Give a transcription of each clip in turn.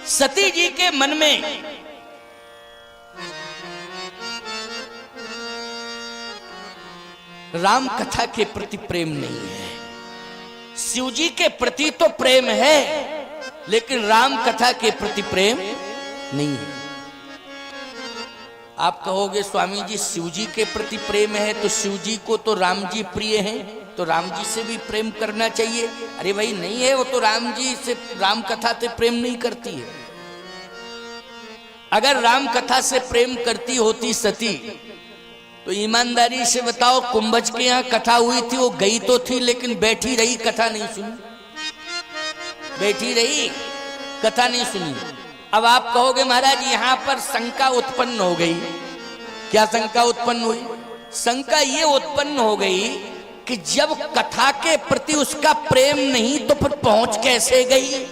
सती जी के मन में राम कथा के प्रति प्रेम नहीं है। शिव जी के प्रति तो प्रेम है, लेकिन राम कथा के प्रति प्रेम नहीं है। आप कहोगे स्वामी जी शिव जी के प्रति प्रेम है तो शिव जी को तो राम जी प्रिय हैं, तो राम जी से भी प्रेम करना चाहिए। अरे भाई नहीं है, वो तो राम जी से, राम कथा से प्रेम नहीं करती है। अगर राम कथा से प्रेम करती होती सती तो ईमानदारी से बताओ, कुंभज के यहाँ कथा हुई थी, वो गई तो थी लेकिन बैठी रही, कथा नहीं सुनी। बैठी रही, कथा नहीं सुनी। अब आप कहोगे महाराज यहां पर शंका उत्पन्न हो गई। क्या शंका उत्पन्न हुई? शंका ये उत्पन्न हो गई कि जब कथा के प्रति उसका प्रेम नहीं तो फिर पहुंच कैसे गई?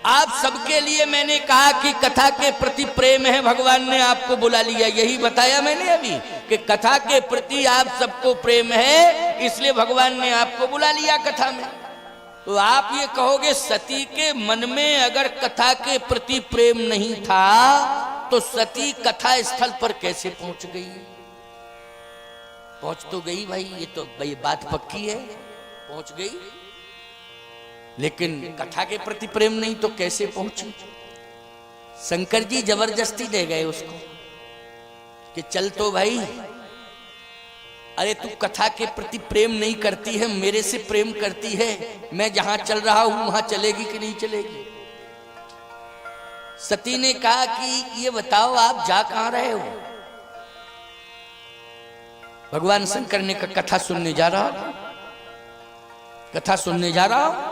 आप सबके लिए मैंने कहा कि कथा के प्रति प्रेम है, भगवान ने आपको बुला लिया। यही बताया मैंने अभी कि कथा के प्रति आप सबको प्रेम है, इसलिए भगवान ने आपको बुला लिया कथा में। तो आप ये कहोगे सती के मन में अगर कथा के प्रति प्रेम नहीं था तो सती कथा स्थल पर कैसे पहुंच गई? पहुंच तो गई भाई, ये तो भाई बात पक्की है, पहुंच गई, लेकिन कथा के प्रति प्रेम नहीं तो कैसे पहुंची? शंकर जी जबरदस्ती ले गए उसको कि चल तो भाई, अरे तू कथा के प्रति प्रेम नहीं करती है, मेरे से प्रेम करती है, मैं जहां चल रहा हूं वहां चलेगी कि नहीं चलेगी? सती ने कहा कि ये बताओ आप जा कहां रहे हो? भगवान शंकर ने कहा कथा सुनने जा रहा हूं, कथा सुनने जा रहा हूं।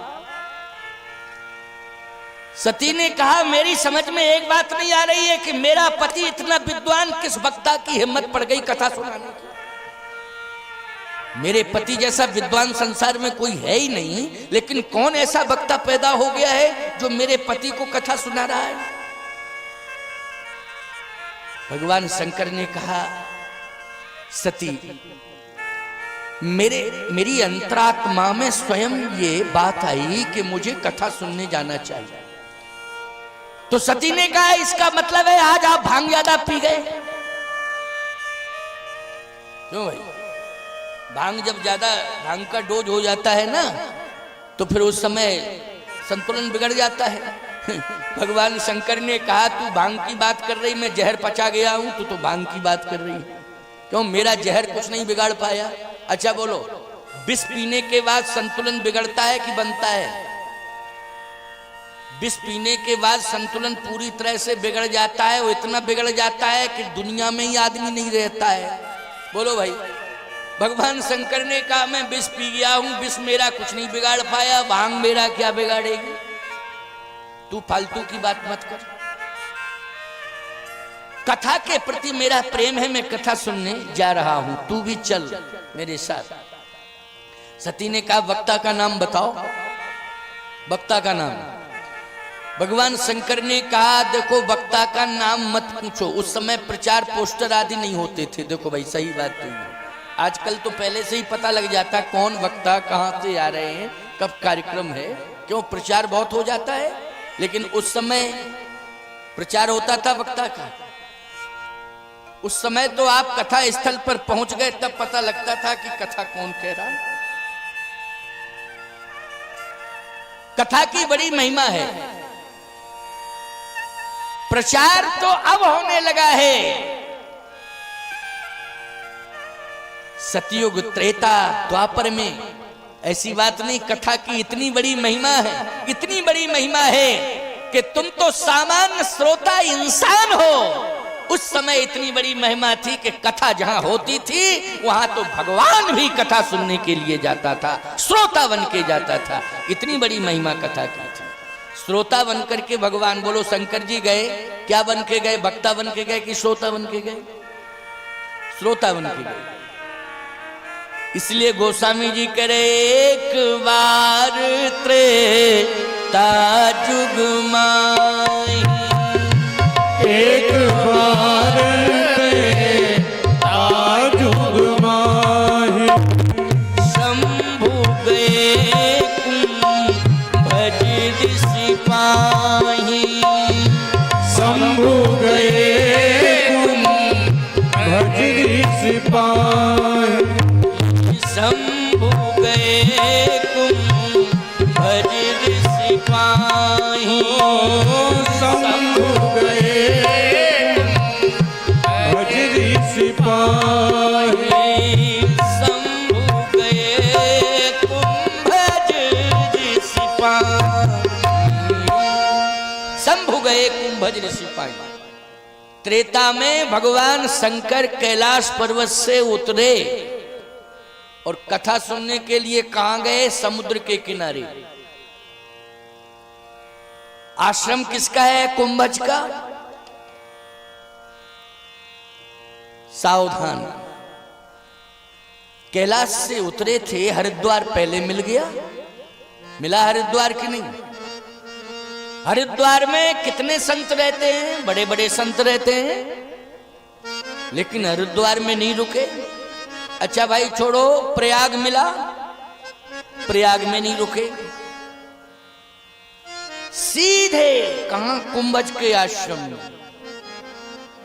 सती ने कहा मेरी समझ में एक बात नहीं आ रही है कि मेरा पति इतना विद्वान किस वक्ता की हिम्मत पड़ गई कथा सुनाने की? मेरे पति जैसा विद्वान संसार में कोई है ही नहीं, लेकिन कौन ऐसा वक्ता पैदा हो गया है जो मेरे पति को कथा सुना रहा है? भगवान शंकर ने कहा सती, मेरी अंतरात्मा में स्वयं ये बात आई कि मुझे कथा सुनने जाना चाहिए। तो सती ने कहा इसका मतलब है आज आप भांग ज्यादा पी गए। क्यों भाई? भांग जब ज्यादा, भांग का डोज हो जाता है ना तो फिर उस समय संतुलन बिगड़ जाता है। भगवान शंकर ने कहा तू भांग की बात कर रही, मैं जहर पचा गया हूं, तू तो भांग की बात कर रही है। क्यों? मेरा जहर कुछ नहीं बिगाड़ पाया। अच्छा बोलो, विष पीने के बाद संतुलन बिगड़ता है कि बनता है? विष पीने के बाद संतुलन पूरी तरह से बिगड़ जाता है, वो इतना बिगड़ जाता है कि दुनिया में ही आदमी नहीं रहता है। बोलो भाई। भगवान शंकर ने कहा मैं विष पी गया हूं, विष मेरा कुछ नहीं बिगाड़ पाया, भांग मेरा क्या बिगाड़ेगी? तू फालतू की बात मत कर। कथा के प्रति मेरा प्रेम है, मैं कथा सुनने जा रहा हूं, तू भी चल मेरे साथ। सती ने कहा वक्ता का नाम बताओ, वक्ता का नाम। भगवान शंकर ने कहा देखो वक्ता का नाम मत पूछो, उस समय प्रचार पोस्टर आदि नहीं होते थे। देखो भाई सही बात तो है, आजकल तो पहले से ही पता लग जाता कौन वक्ता कहां से आ रहे हैं, कब कार्यक्रम है, क्यों प्रचार बहुत हो जाता है। लेकिन उस समय प्रचार होता था वक्ता का। उस समय तो आप कथा स्थल पर पहुंच गए तब पता लगता था कि कथा कौन कह रहा है। कथा की बड़ी महिमा है। प्रचार तो अब होने लगा है। सतयुग, त्रेता, द्वापर में ऐसी बात नहीं, कथा की इतनी बड़ी महिमा है, इतनी बड़ी महिमा है कि तुम तो सामान्य श्रोता इंसान हो। उस समय इतनी बड़ी महिमा थी कि कथा जहां होती थी वहां तो भगवान भी कथा सुनने के लिए जाता था, श्रोता बन के जाता था। इतनी बड़ी महिमा कथा की थी। श्रोता बन करके भगवान, बोलो शंकर जी गए, क्या बन के गए? वक्ता बन के गए कि श्रोता बन के गए? श्रोता बन के गए। इसलिए गोस्वामी जी कह रहे एक बार त्रेता जुग माई, एक बार त्रेता जुग माही, शंभु गए कुंभज ऋषि पाई, ऋषि पाही शंभु गए कुंभज ऋषि पाही शंभु गए कुंभज ऋषि पाही शंभु गए कुंभज ऋषि पाही। त्रेता में भगवान शंकर कैलाश पर्वत से उतरे और कथा सुनने के लिए कहां गए? समुद्र के किनारे। आश्रम किसका है? कुंभज का। सावधान, कैलाश से उतरे थे, हरिद्वार पहले मिल गया। मिला हरिद्वार की नहीं? हरिद्वार में कितने संत रहते हैं? बड़े बड़े संत रहते हैं, लेकिन हरिद्वार में नहीं रुके। अच्छा भाई छोड़ो, प्रयाग मिला, प्रयाग में नहीं रुके, सीधे कहां? कुंभज के आश्रम में।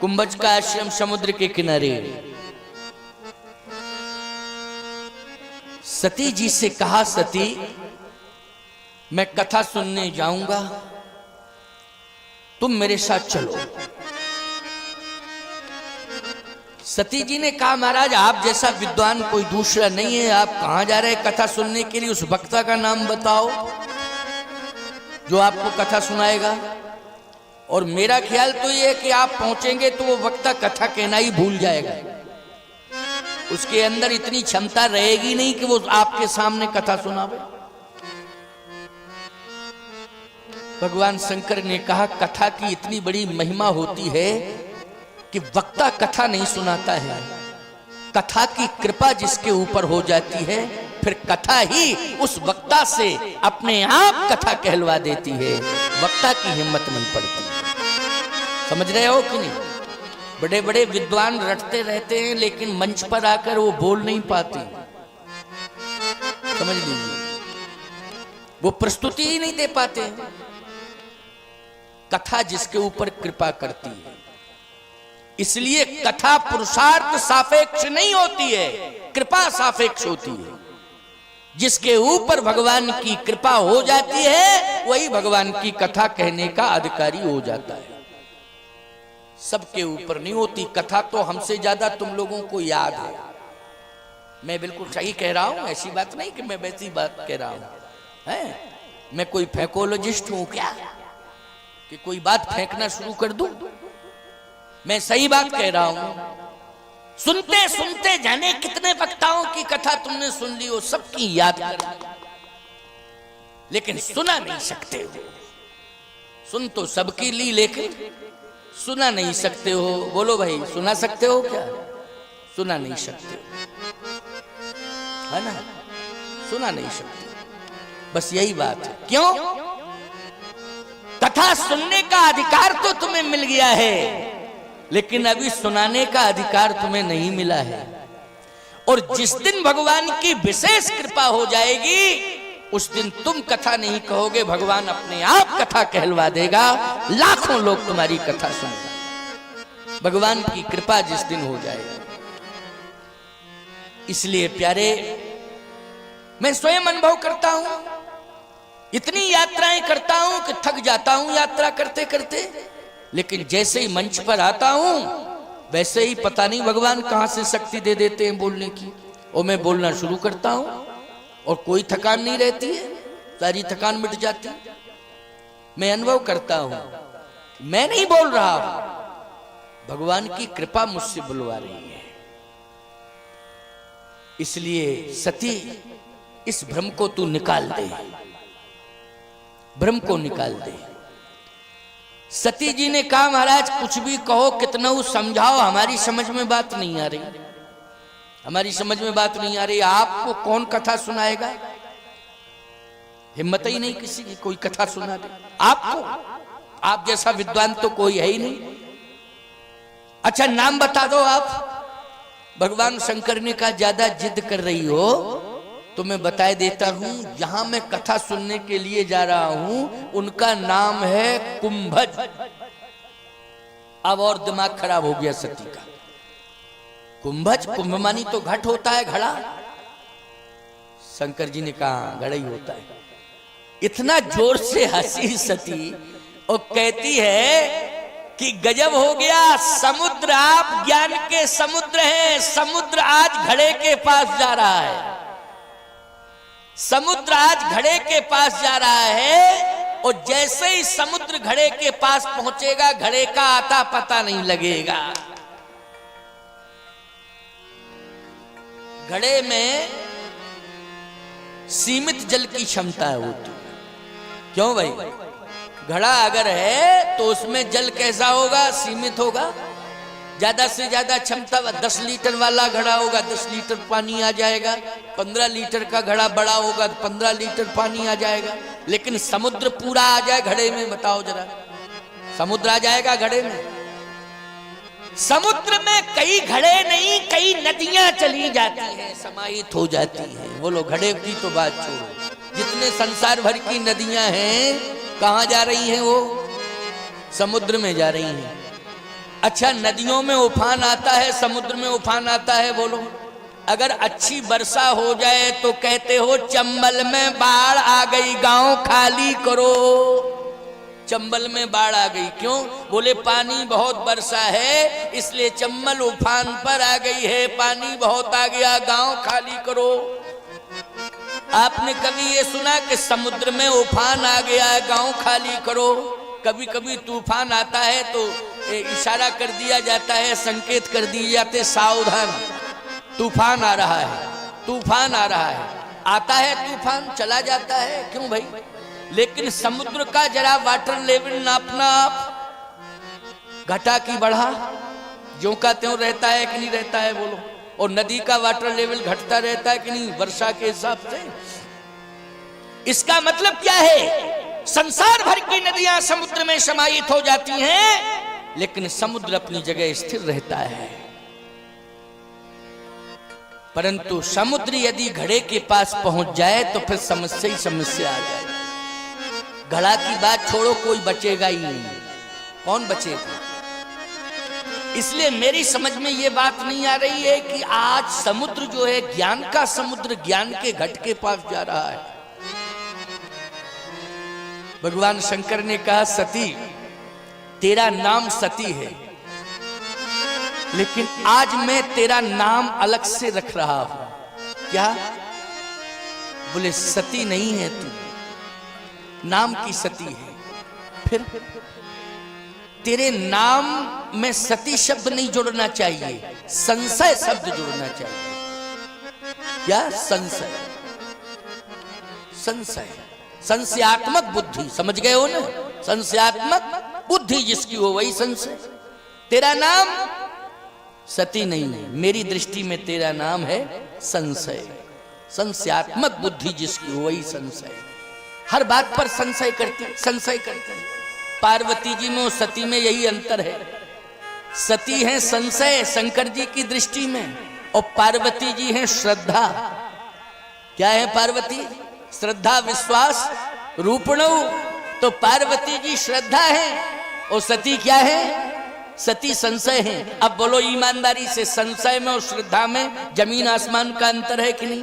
कुंभज का आश्रम समुद्र के किनारे। सती जी से कहा, सती मैं कथा सुनने जाऊंगा, तुम मेरे साथ चलो। सती जी ने कहा, महाराज आप जैसा विद्वान कोई दूसरा नहीं है, आप कहां जा रहे हैं कथा सुनने के लिए? उस वक्ता का नाम बताओ जो आपको कथा सुनाएगा। और मेरा ख्याल तो ये है कि आप पहुंचेंगे तो वो वक्ता कथा कहना ही भूल जाएगा, उसके अंदर इतनी क्षमता रहेगी नहीं कि वो आपके सामने कथा सुनावे। भगवान शंकर ने कहा, कथा की इतनी बड़ी महिमा होती है कि वक्ता कथा नहीं सुनाता है, कथा की कृपा जिसके ऊपर हो जाती है फिर कथा ही उस वक्ता से अपने आप कथा कहलवा देती है, वक्ता की हिम्मत नहीं पड़ती। समझ रहे हो कि नहीं? बड़े बड़े विद्वान रटते रहते हैं लेकिन मंच पर आकर वो बोल नहीं पाते। समझ लीजिए, वो प्रस्तुति ही नहीं दे पाते। कथा जिसके ऊपर कृपा करती है, इसलिए कथा पुरुषार्थ सापेक्ष नहीं होती है, कृपा सापेक्ष होती है। जिसके ऊपर भगवान की कृपा हो जाती है वही भगवान की कथा कहने का अधिकारी हो जाता है। सबके ऊपर नहीं होती कथा, तो हमसे ज्यादा तुम लोगों को याद है। मैं बिल्कुल सही कह रहा हूं, ऐसी बात नहीं कि मैं वैसी बात कह रहा हूं। है मैं कोई फैकोलॉजिस्ट हूं क्या कि कोई बात फेंकना शुरू कर दूं? मैं सही बात कह रहा हूं। सुनते सुनते जाने कितने वक्ताओं की कथा तुमने सुन ली हो, सबकी याद कर, लेकिन सुना नहीं सकते हो। सुन तो सबकी ली लेकिन सुना नहीं सकते हो। बोलो भाई, सुना सकते हो क्या? सुना नहीं सकते हो, है ना? सुना नहीं सकते, बस यही बात है। क्यों? कथा सुनने का अधिकार तो तुम्हें मिल गया है, लेकिन अभी सुनाने का अधिकार तुम्हें नहीं मिला है। और जिस दिन भगवान की विशेष कृपा हो जाएगी उस दिन तुम कथा नहीं कहोगे, भगवान अपने आप कथा कहलवा देगा, लाखों लोग तुम्हारी कथा सुनेंगे। भगवान की कृपा जिस दिन हो जाएगी। इसलिए प्यारे, मैं स्वयं अनुभव करता हूं, इतनी यात्राएं करता हूं कि थक जाता हूं यात्रा करते करते, लेकिन जैसे ही मंच पर आता हूं वैसे ही पता नहीं भगवान कहां से शक्ति दे देते हैं बोलने की, और मैं बोलना शुरू करता हूं और कोई थकान नहीं रहती है, सारी थकान मिट जाती है। मैं अनुभव करता हूं, मैं नहीं बोल रहा हूं, भगवान की कृपा मुझसे बुलवा रही है। इसलिए सती, इस भ्रम को तू निकाल दे, भ्रम को निकाल दे। सती जी ने कहा, महाराज कुछ भी कहो, कितना समझाओ, हमारी समझ में बात नहीं आ रही, हमारी समझ में बात नहीं आ रही। आपको कौन कथा सुनाएगा? हिम्मत ही नहीं किसी की कोई कथा सुना दे आपको। आप जैसा विद्वान तो कोई है ही नहीं। अच्छा नाम बता दो आप। भगवान शंकर ने कहा, ज्यादा जिद कर रही हो तो मैं बता देता हूं, जहां मैं कथा सुनने के लिए जा रहा हूं उनका नाम है कुंभज। अब और दिमाग खराब हो गया सती का। कुंभज, कुंभमानी तो घट होता है, घड़ा। शंकर जी ने कहा घड़ा ही होता है। इतना जोर से हंसी सती और कहती है कि गजब हो गया, समुद्र, आप ज्ञान के समुद्र हैं, समुद्र आज घड़े के पास जा रहा है, समुद्र आज घड़े के पास जा रहा है, और जैसे ही समुद्र घड़े के पास पहुंचेगा घड़े का आता पता नहीं लगेगा। घड़े में सीमित जल की क्षमता होती है, क्यों भाई? घड़ा अगर है तो उसमें जल कैसा होगा? सीमित होगा। ज्यादा से ज्यादा क्षमता 10 लीटर वाला घड़ा होगा 10 लीटर पानी आ जाएगा, 15 लीटर का घड़ा बड़ा होगा तो 15 लीटर पानी आ जाएगा। लेकिन समुद्र पूरा आ जाए घड़े में, बताओ जरा, समुद्र आ जाएगा घड़े में? समुद्र में कई घड़े नहीं, कई नदियां चली जाती हैं, समाहित हो जाती हैं। बोलो, घड़े की तो बात छोड़ो, जितने संसार भर की नदियां हैं कहां जा रही हैं? वो समुद्र में जा रही हैं। अच्छा, नदियों में उफान आता है, समुद्र में उफान आता है? बोलो, अगर अच्छी वर्षा हो जाए तो कहते हो चंबल में बाढ़ आ गई, गांव खाली करो। चंबल में बाढ़ आ गई, क्यों? बोले पानी बहुत बरसा है इसलिए चंबल उफान पर आ गई है, पानी बहुत आ गया, गांव खाली करो। आपने कभी ये सुना कि समुद्र में उफान आ गया है, गांव खाली करो? कभी कभी तूफान आता है तो इशारा कर दिया जाता है, संकेत कर दिए जाते, सावधान तूफान आ रहा है, तूफान आ रहा है। आता है तूफान, चला जाता है, क्यों भाई? लेकिन समुद्र का जरा वाटर लेवल नापना आप, घटा की बढ़ा, ज्यों का त्यों रहता है कि नहीं रहता है? बोलो। और नदी का वाटर लेवल घटता रहता है कि नहीं वर्षा के हिसाब से? इसका मतलब क्या है? संसार भर की नदियां समुद्र में समाहित हो जाती हैं, लेकिन समुद्र अपनी जगह स्थिर रहता है। परंतु समुद्र यदि घड़े के पास पहुंच जाए तो फिर समस्या ही समस्या आ जाए। घड़ा की बात छोड़ो, कोई बचेगा ही नहीं। कौन बचेगा? इसलिए मेरी समझ में ये बात नहीं आ रही है कि आज समुद्र जो है, ज्ञान का समुद्र, ज्ञान के घट के पास जा रहा है। भगवान शंकर ने कहा, सती तेरा नाम सती है, लेकिन आज मैं तेरा नाम अलग से रख रहा हूं। क्या? बोले सती नहीं है तू, नाम की सती है। फिर तेरे नाम में सती शब्द नहीं जोड़ना चाहिए, संशय शब्द जोड़ना चाहिए। क्या? संशय, संशय, संशयात्मक बुद्धि, समझ गए हो ना? संशयात्मक बुद्धि जिसकी हो वही संशय। तेरा नाम सती नहीं है, मेरी दृष्टि में तेरा नाम है संशय। संशयात्मक बुद्धि जिसकी हो वही संशय। हर बात पर संशय करती, संशय करती। पार्वती जी में और सती में यही अंतर है। सती है संशय शंकर जी की दृष्टि में, और पार्वती जी हैं श्रद्धा। क्या है पार्वती? श्रद्धा विश्वास रूपणऊ। तो पार्वती जी श्रद्धा है और सती क्या है? सती संशय है। अब बोलो ईमानदारी से, संशय में और श्रद्धा में जमीन आसमान का अंतर है कि नहीं?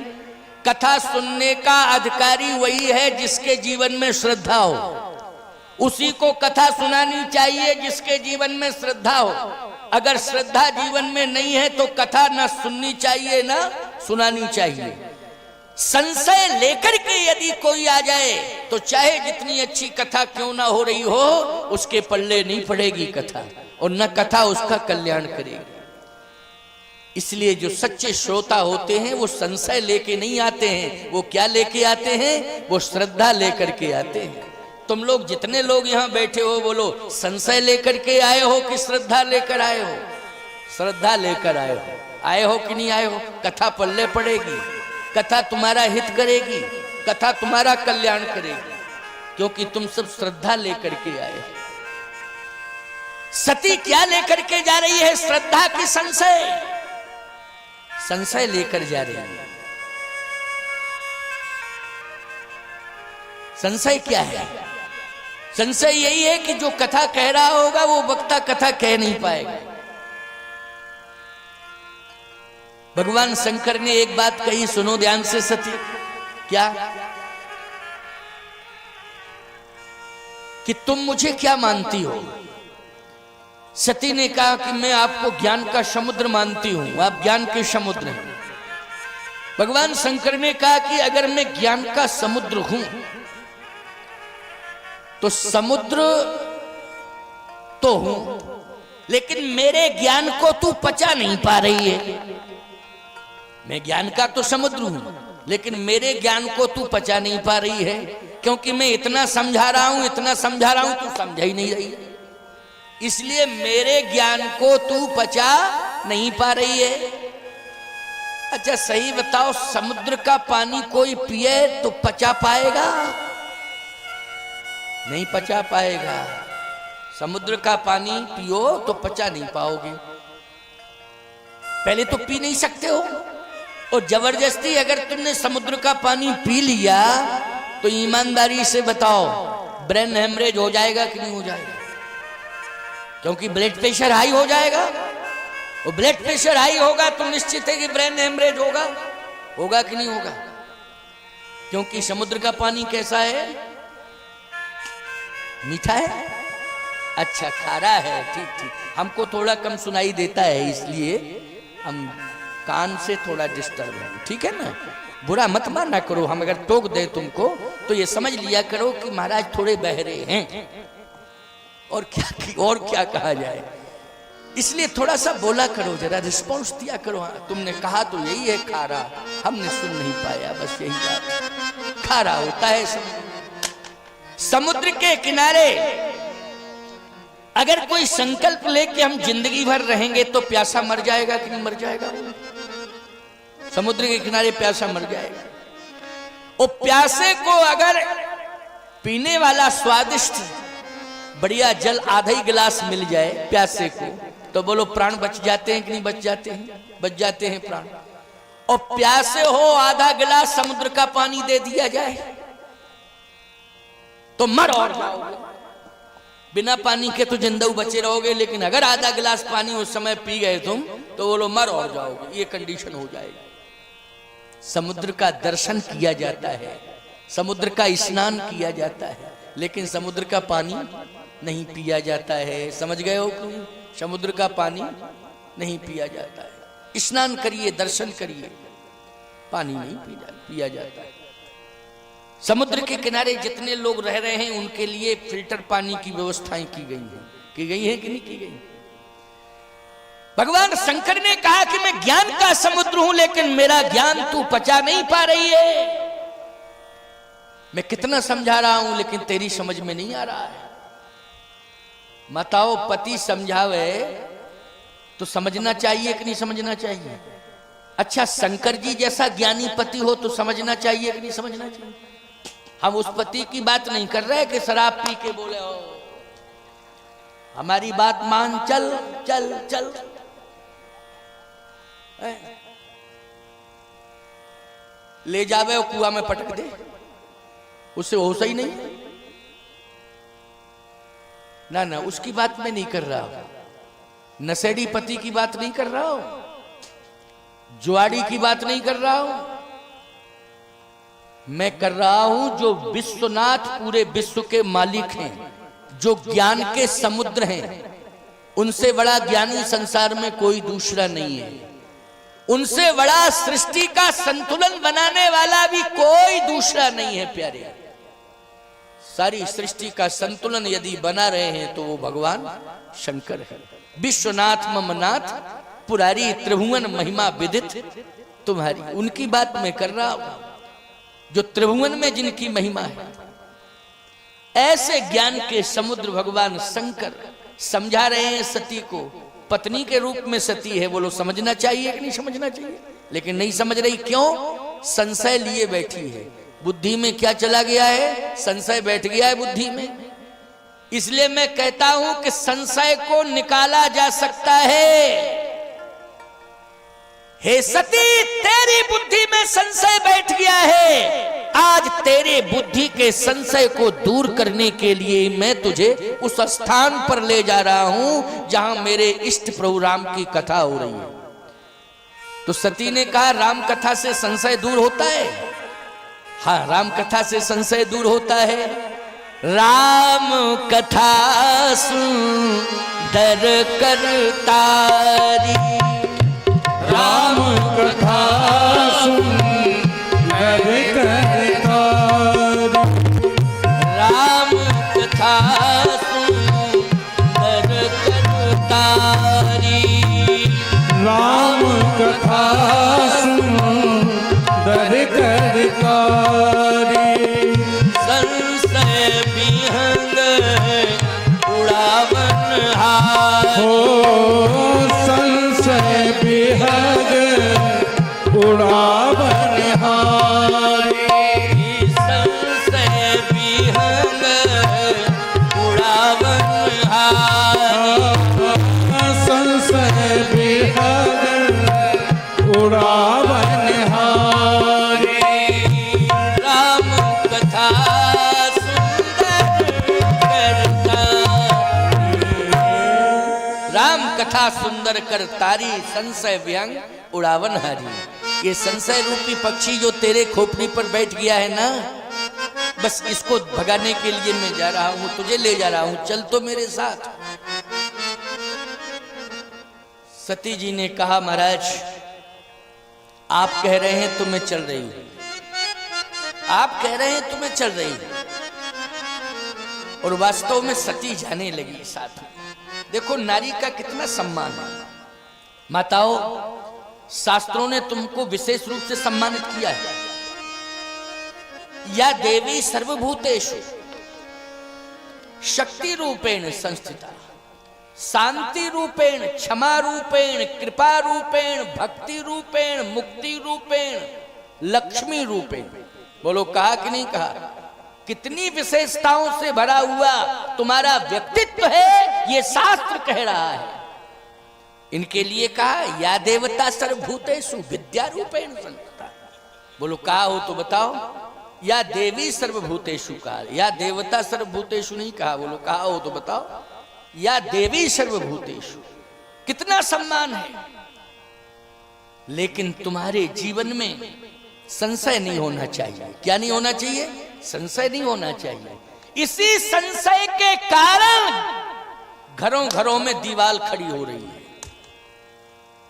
कथा सुनने का अधिकारी वही है जिसके जीवन में श्रद्धा हो, उसी को कथा सुनानी चाहिए जिसके जीवन में श्रद्धा हो। अगर श्रद्धा जीवन में नहीं है तो कथा ना सुननी चाहिए ना सुनानी चाहिए। संशय लेकर के यदि कोई आ जाए तो चाहे जितनी अच्छी कथा क्यों ना हो रही हो, उसके पल्ले नहीं पड़ेगी कथा, और न कथा उसका कल्याण करेगी। इसलिए जो सच्चे श्रोता होते हैं वो संशय लेके नहीं आते हैं, वो क्या लेके आते हैं? वो श्रद्धा लेकर के आते हैं। तुम लोग जितने लोग यहाँ बैठे हो, बोलो संशय लेकर के आए हो कि श्रद्धा लेकर आए हो? श्रद्धा लेकर आए हो। आए हो कि नहीं आए हो? कथा पल्ले पड़ेगी, कथा तुम्हारा हित करेगी, कथा तुम्हारा कल्याण करेगी, क्योंकि तुम सब श्रद्धा लेकर के आए हो। सती क्या लेकर के जा रही है? श्रद्धा की संशय, संशय लेकर जा रही है। संशय क्या है? संशय यही है कि जो कथा कह रहा होगा वो वक्ता कथा कह नहीं पाएगा। भगवान शंकर ने एक बात कही, सुनो ध्यान से सती। क्या? कि तुम मुझे क्या मानती हो। सती ने कहा कि मैं आपको ज्ञान का समुद्र मानती हूं, आप ज्ञान के समुद्र हैं। भगवान शंकर ने कहा कि अगर मैं ज्ञान का समुद्र हूं तो समुद्र तो हूं, लेकिन मेरे ज्ञान को तू पचा नहीं पा रही है। मैं ज्ञान का तो समुद्र हूं, लेकिन मेरे ज्ञान को तू पचा नहीं पा रही है, क्योंकि मैं इतना समझा रहा हूं, इतना समझा रहा हूं, तू समझा ही नहीं रही। इसलिए मेरे ज्ञान को तू पचा नहीं पा रही है। अच्छा सही बताओ, समुद्र का पानी कोई पिए तो पचा पाएगा? नहीं पचा पाएगा। समुद्र का पानी पियो तो पचा नहीं पाओगे। पहले तो पी नहीं सकते हो, और जबरदस्ती अगर तुमने समुद्र का पानी पी लिया तो ईमानदारी से बताओ ब्रेन हेमरेज हो जाएगा कि नहीं हो जाएगा? क्योंकि ब्लड प्रेशर हाई हो जाएगा, और ब्लड प्रेशर हाई होगा तो निश्चित है कि ब्रेन हेमरेज होगा। होगा कि नहीं होगा? क्योंकि समुद्र का पानी कैसा है? मीठा है, अच्छा खारा है, ठीक ठीक। हमको थोड़ा कम सुनाई देता है, इसलिए हम कान से थोड़ा डिस्टर्ब है, ठीक है ना? बुरा मत माना करो, हम अगर टोक दे तुमको तो ये समझ लिया करो कि महाराज थोड़े बहरे हैं, और क्या कहा जाए। इसलिए थोड़ा सा बोला करो, जरा रिस्पॉन्स दिया करो। हाँ, तुमने कहा तो यही है खारा, हमने सुन नहीं पाया, बस यही बात। खारा होता है समुद्र के किनारे। अगर कोई संकल्प ले कि हम जिंदगी भर रहेंगे तो प्यासा मर जाएगा कि नहीं मर जाएगा? समुद्र के किनारे प्यासा मर जाएगा। और प्यासे को अगर पीने वाला स्वादिष्ट बढ़िया जल आधा ही गिलास मिल जाए प्यासे को, तो बोलो प्राण बच जाते हैं कि नहीं बच जाते हैं? बच जाते हैं प्राण। और प्यासे हो आधा गिलास समुद्र का पानी दे दिया जाए तो मर और जाओगे। बिना पानी के तो जिंदा बचे रहोगे, लेकिन अगर आधा गिलास पानी उस समय पी गए तुम तो बोलो मर और जाओगे। ये कंडीशन हो जाएगी। समुद्र का दर्शन किया जाता है, समुद्र का स्नान किया जाता है, लेकिन समुद्र का पानी नहीं पिया जाता है। समझ गए हो? समुद्र का पानी नहीं पिया जाता है। स्नान करिए, दर्शन करिए, पानी नहीं पिया जाता है। समुद्र के किनारे जितने लोग रह रहे हैं उनके लिए फिल्टर पानी की व्यवस्थाएं की गई हैं। की गई है कि नहीं की गई? भगवान शंकर ने कहा कि मैं ज्ञान का समुद्र हूं, लेकिन मेरा ज्ञान तू पचा नहीं पा रही है। मैं कितना समझा रहा हूं, लेकिन तेरी समझ में नहीं आ रहा है। माताओं, पति समझावे तो समझना चाहिए कि नहीं समझना चाहिए? अच्छा, शंकर जी जैसा ज्ञानी पति हो तो समझना चाहिए कि नहीं समझना चाहिए? हम उस पति की बात नहीं कर रहे कि शराब पी के बोले हो हमारी बात मान, चल चल चल। ले जावे और कुआं में पटक दे, उससे होश ही नहीं। ना ना, उसकी बात मैं नहीं कर रहा हूं। नशेड़ी पति की बात नहीं कर रहा हूं, जुआड़ी की बात नहीं कर रहा हूं। मैं कर रहा हूं जो विश्वनाथ पूरे विश्व के मालिक हैं, जो ज्ञान के समुद्र हैं। उनसे बड़ा ज्ञानी संसार में कोई दूसरा नहीं है। उनसे बड़ा सृष्टि का संतुलन बनाने वाला भी कोई दूसरा नहीं है। प्यारे, सारी सृष्टि का संतुलन यदि बना रहे हैं तो वो भगवान शंकर है। विश्वनाथ ममनाथ पुरारी त्रिभुवन महिमा विदित तुम्हारी, उनकी बात मैं कर रहा हूं जो त्रिभुवन में जिनकी महिमा है। ऐसे ज्ञान के समुद्र भगवान शंकर समझा रहे हैं सती को। पत्नी के रूप में सती है, बोलो समझना चाहिए कि नहीं समझना चाहिए? लेकिन नहीं समझ रही। क्यों? संशय लिए बैठी है। बुद्धि में क्या चला गया है? संशय बैठ गया है बुद्धि में। इसलिए मैं कहता हूं कि संशय को निकाला जा सकता है। हे सती, तेरी बुद्धि में संशय बैठ गया है। आज तेरे बुद्धि के संशय को दूर करने के लिए मैं तुझे उस स्थान पर ले जा रहा हूं जहां मेरे इष्ट प्रभु राम की कथा हो रही है। तो सती ने कहा, राम कथा से संशय दूर होता है? हाँ, राम कथा से संशय दूर होता है। राम कथा सुंदर करतारी, राम कथा सुंदर करतारी, राम कथा सुंदर करतारी, राम कथा सुंदर करतारी, संशय विहंग उड़ावन हार, हो संशय विहग उड़ावन हारी, संशय विहंग उड़ावन हार, संशय विहग उड़ावन हारी, राम कथा सुंदर करतारी, राम कथा सुंदर करतारी, संशय व्यंग उड़ावन हारी। ये संशय रूपी पक्षी जो तेरे खोपड़ी पर बैठ गया है ना, बस इसको भगाने के लिए मैं जा रहा हूं, तुझे ले जा रहा हूं, चल तो मेरे साथ। सती जी ने कहा महाराज आप कह रहे हैं तो मैं चल रही हूं, आप कह रहे हैं तो मैं चल रही हूं। और वास्तव में सती जाने लगी साथ में। देखो नारी का कितना सम्मान है। माताओं, शास्त्रों ने तुमको विशेष रूप से सम्मानित किया है। या देवी सर्वभूतेषु शक्ति रूपेण संस्थिता, शांति रूपेण, क्षमा रूपेण, कृपा रूपेण, भक्ति रूपेण, मुक्ति रूपेण, लक्ष्मी रूपेण। बोलो कहा कि नहीं कहा? कितनी विशेषताओं से भरा हुआ तुम्हारा व्यक्तित्व है, ये शास्त्र कह रहा है। इनके लिए कहा या देवता सर्वभूतेषु विद्या रूपेण संस्थिता। बोलो कहा हो तो बताओ। या देवी सर्वभूतेषु कहा, या देवता सर्वभूतेषु नहीं कहा। बोलो कहा हो तो बताओ। या देवी सर्वभूतेषु, कितना सम्मान है। लेकिन तुम्हारे जीवन में संशय नहीं होना चाहिए। क्या नहीं होना चाहिए? संशय नहीं होना चाहिए। इसी संशय के कारण घरों घरों में दीवार खड़ी हो रही है।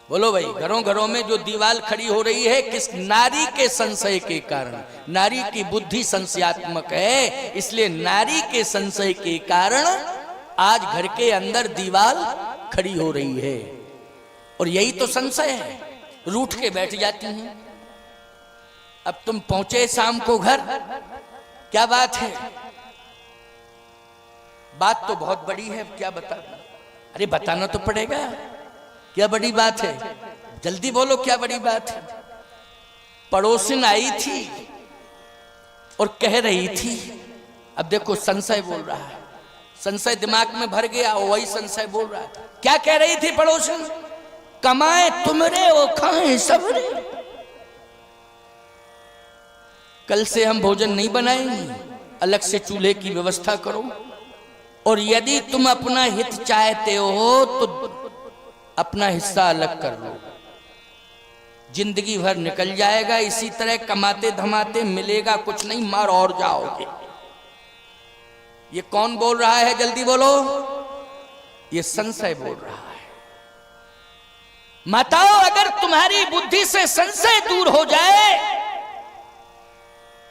बोलो भाई, घरों घरों में जो दीवार खड़ी हो रही है, किस? नारी के संशय के कारण। नारी की बुद्धि संशयात्मक है, इसलिए नारी के संशय के कारण आज घर के अंदर दीवार खड़ी हो रही है। और यही तो संशय है, रूठ के बैठ जाती हैं। अब तुम पहुंचे शाम को घर, क्या बात है? बात तो बहुत बड़ी है, क्या बता? अरे बताना तो पड़ेगा, क्या बड़ी बात है? जल्दी बोलो, क्या बड़ी बात है? पड़ोसिन आई थी और कह रही थी, अब देखो संशय बोल रहा है, संशय दिमाग में भर गया, वही संशय बोल रहा है। क्या कह रही थी पड़ोसिन? कमाए तुमरे वो खाए सबरे, कल से हम भोजन नहीं बनाएंगे, अलग से चूल्हे की व्यवस्था करो। और यदि तुम अपना हित चाहते हो तो अपना हिस्सा अलग कर लो। जिंदगी भर निकल जाएगा इसी तरह कमाते धमाते, मिलेगा कुछ नहीं, मार और जाओगे। ये कौन बोल रहा है? जल्दी बोलो। ये संशय बोल रहा है। माताओं, अगर तुम्हारी बुद्धि से संशय दूर हो जाए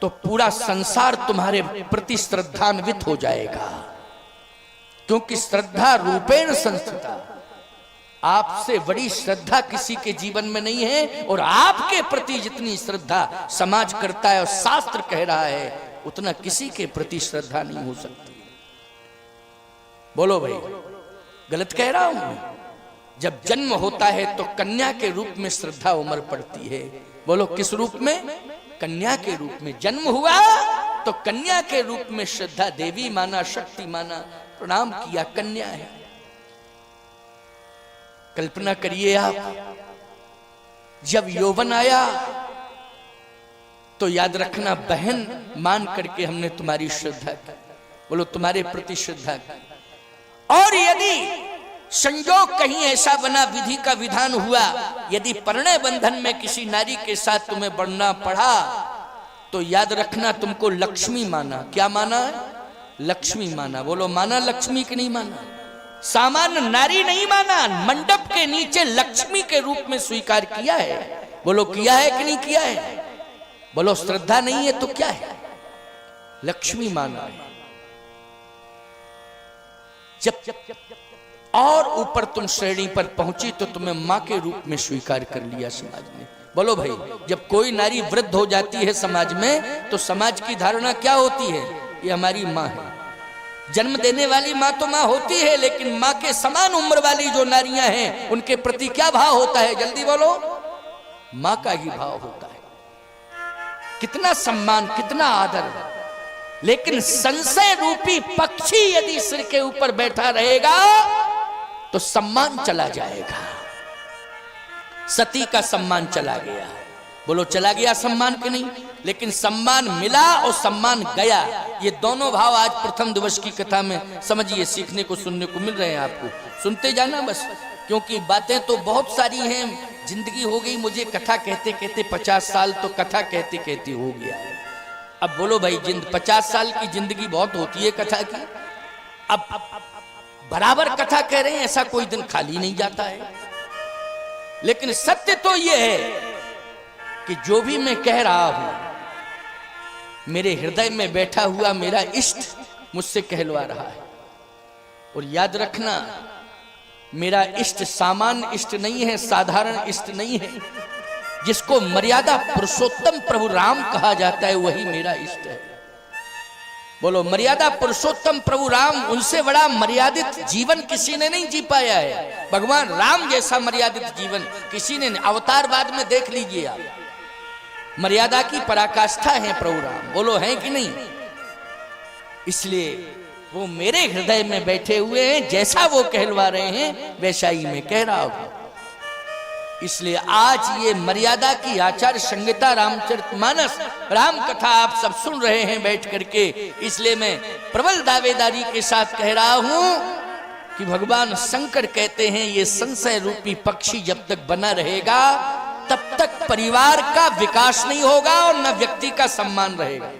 तो पूरा संसार तुम्हारे प्रति श्रद्धान्वित हो जाएगा। क्योंकि श्रद्धा रूपेण संस्थिता, आपसे बड़ी श्रद्धा किसी के जीवन में नहीं है। और आपके प्रति जितनी श्रद्धा समाज करता है और शास्त्र कह रहा है, उतना किसी के प्रति श्रद्धा नहीं हो सकती। बोलो भाई, गलत कह रहा हूं? जब जन्म होता है तो कन्या के रूप में श्रद्धा उमड़ पड़ती है। बोलो किस रूप में? कन्या के रूप में। जन्म हुआ तो कन्या के रूप में श्रद्धा, देवी माना, शक्ति माना, प्रणाम किया, कन्या है। कल्पना करिए आप, जब यौवन आया तो याद रखना, बहन मान करके हमने तुम्हारी श्रद्धा की। बोलो तुम्हारे प्रति श्रद्धा की। और यदि संयोग कहीं ऐसा बना, विधि का विधान हुआ, यदि परिणय बंधन में किसी नारी के साथ तुम्हें बढ़ना पड़ा तो याद रखना, तुमको लक्ष्मी माना। क्या माना है? लक्ष्मी माना। बोलो माना लक्ष्मी की नहीं माना? सामान्य नारी नहीं माना, मंडप के नीचे लक्ष्मी के रूप में स्वीकार किया है। बोलो किया है कि नहीं किया है? बोलो श्रद्धा नहीं है तो क्या है? लक्ष्मी माना है। जब और ऊपर तुम श्रेणी पर पहुंची तो तुम्हें मां के रूप में स्वीकार कर लिया समाज ने। बोलो भाई, जब कोई नारी वृद्ध हो जाती है समाज में तो समाज की धारणा क्या होती है? ये हमारी मां है। जन्म देने वाली मां तो मां होती है, लेकिन मां के समान उम्र वाली जो नारियां हैं उनके प्रति क्या भाव होता है? जल्दी बोलो। मां का ही भाव होता है। कितना सम्मान, कितना आदर। लेकिन संशय रूपी पक्षी यदि सिर के ऊपर बैठा रहेगा तो सम्मान चला जाएगा। सती का सम्मान चला गया। बोलो चला गया सम्मान कि नहीं? लेकिन सम्मान मिला और सम्मान गया, ये दोनों भाव आज प्रथम दिवस की कथा में समझिए, सीखने को सुनने को मिल रहे हैं आपको। सुनते जाना बस, क्योंकि बातें तो बहुत सारी हैं। जिंदगी हो गई मुझे कथा कहते कहते 50 साल, तो कथा कहते कहते हो गया है। अब बोलो भाई, 50 साल की जिंदगी बहुत होती है कथा की। अब बराबर कथा कह रहे हैं, ऐसा कोई दिन खाली नहीं जाता है। लेकिन सत्य तो यह है कि जो भी मैं कह रहा हूं, मेरे हृदय में बैठा हुआ मेरा इष्ट मुझसे कहलवा रहा है। और याद रखना, मेरा इष्ट सामान्य इष्ट नहीं है, साधारण इष्ट नहीं है। जिसको मर्यादा पुरुषोत्तम प्रभु राम कहा जाता है वही मेरा इष्ट है। बोलो मर्यादा पुरुषोत्तम प्रभु राम, उनसे बड़ा मर्यादित जीवन किसी ने नहीं जी पाया है। भगवान राम जैसा मर्यादित जीवन किसी ने नहीं। अवतारवाद में देख लीजिए आप, मर्यादा की पराकाष्ठा है प्रभु राम। बोलो है कि नहीं? इसलिए वो मेरे हृदय में बैठे हुए हैं, जैसा वो कहलवा रहे हैं वैसा ही मैं कह रहा हूं। इसलिए आज ये मर्यादा की आचार संहिता रामचरितमानस राम कथा आप सब सुन रहे हैं बैठ करके। इसलिए मैं प्रबल दावेदारी के साथ कह रहा हूं कि भगवान शंकर कहते हैं ये संशय रूपी पक्षी जब तक बना रहेगा तब तक परिवार का विकास नहीं होगा और न व्यक्ति का सम्मान रहेगा।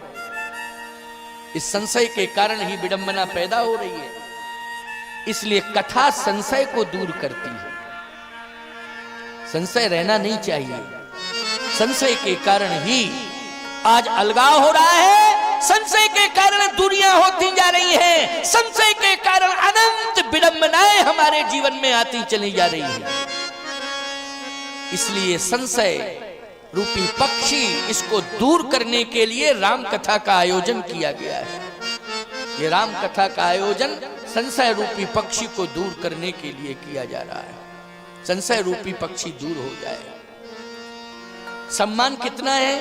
इस संशय के कारण ही विडंबना पैदा हो रही है। इसलिए कथा संशय को दूर करती है। संशय रहना नहीं चाहिए। संशय के कारण ही आज अलगाव हो रहा है, संशय के कारण दूरियां होती जा रही हैं, संशय के कारण अनंत विडंबनाएं हमारे जीवन में आती चली जा रही हैं। इसलिए संशय रूपी पक्षी, इसको दूर करने के लिए राम कथा का आयोजन किया गया है। ये राम कथा का आयोजन संशय रूपी पक्षी को दूर करने के लिए किया जा रहा है। संशय रूपी पक्षी दूर हो जाए। सम्मान कितना है?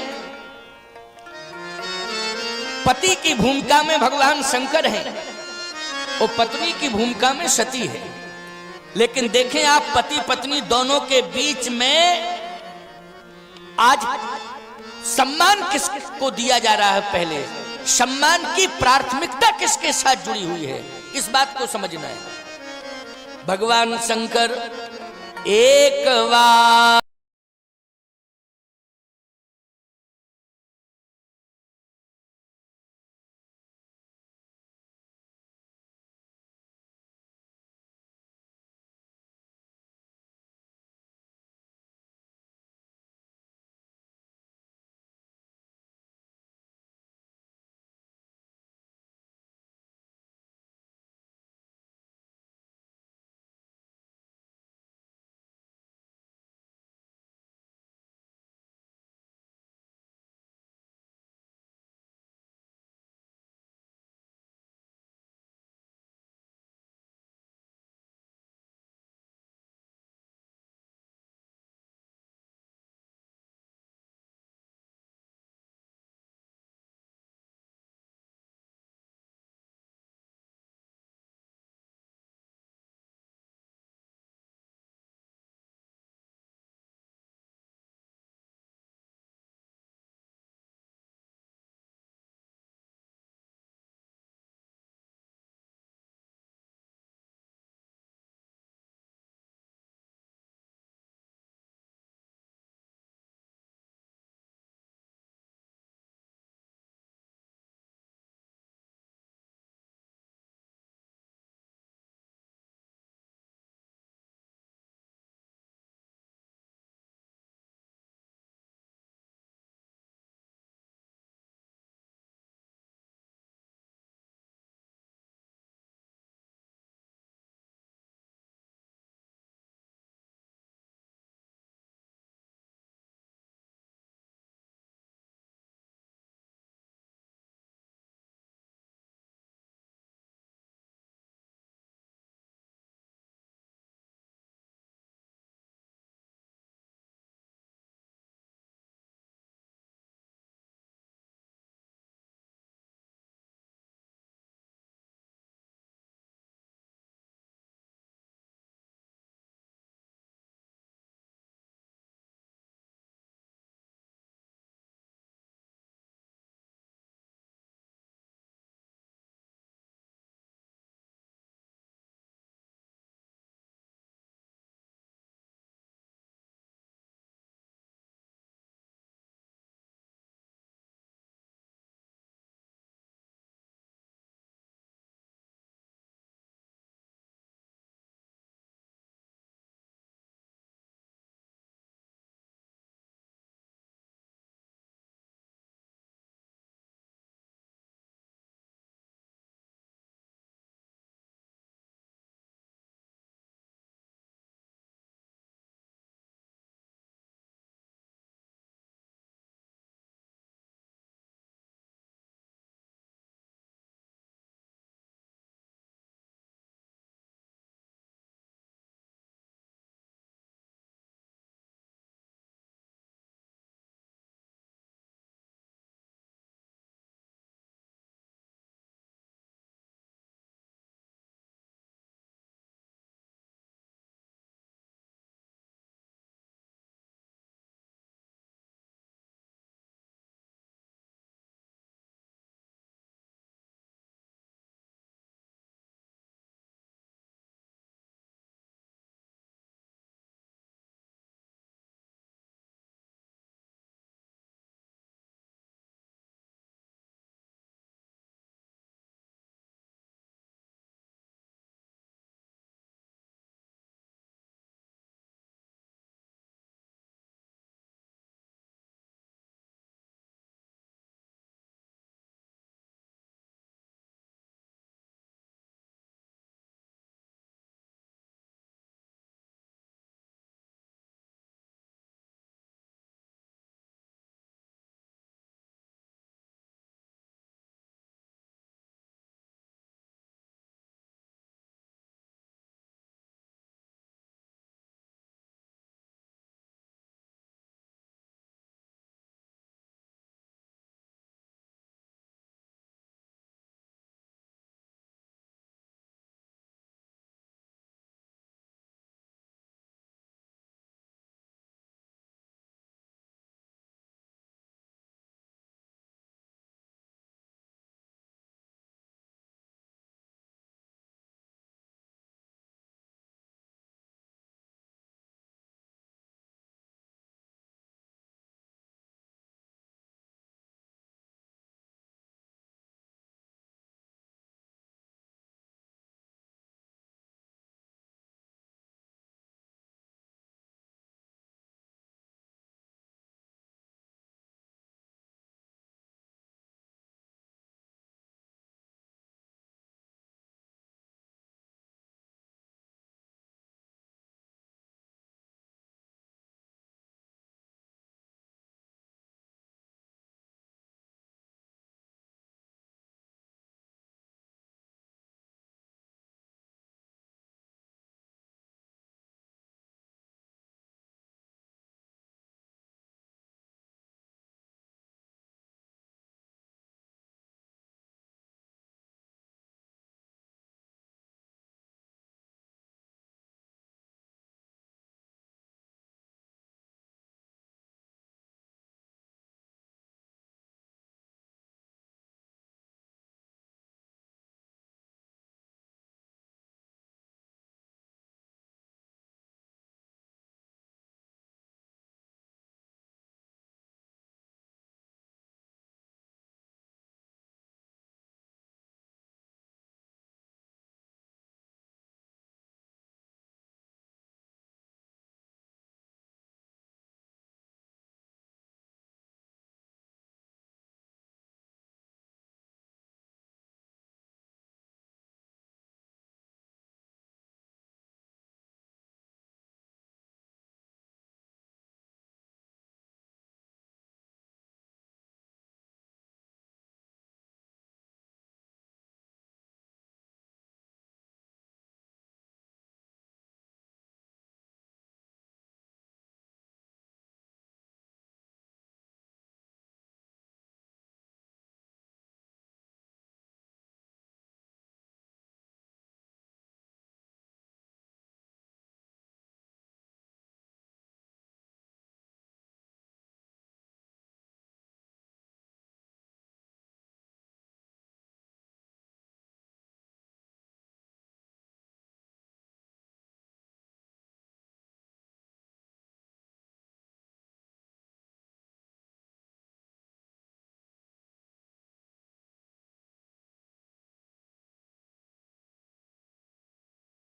पति की भूमिका में भगवान शंकर हैं और पत्नी की भूमिका में सती है। लेकिन देखें आप, पति पत्नी दोनों के बीच में आज सम्मान किसको दिया जा रहा है? पहले सम्मान की प्राथमिकता किसके साथ जुड़ी हुई है, इस बात को समझना है। भगवान शंकर एक बार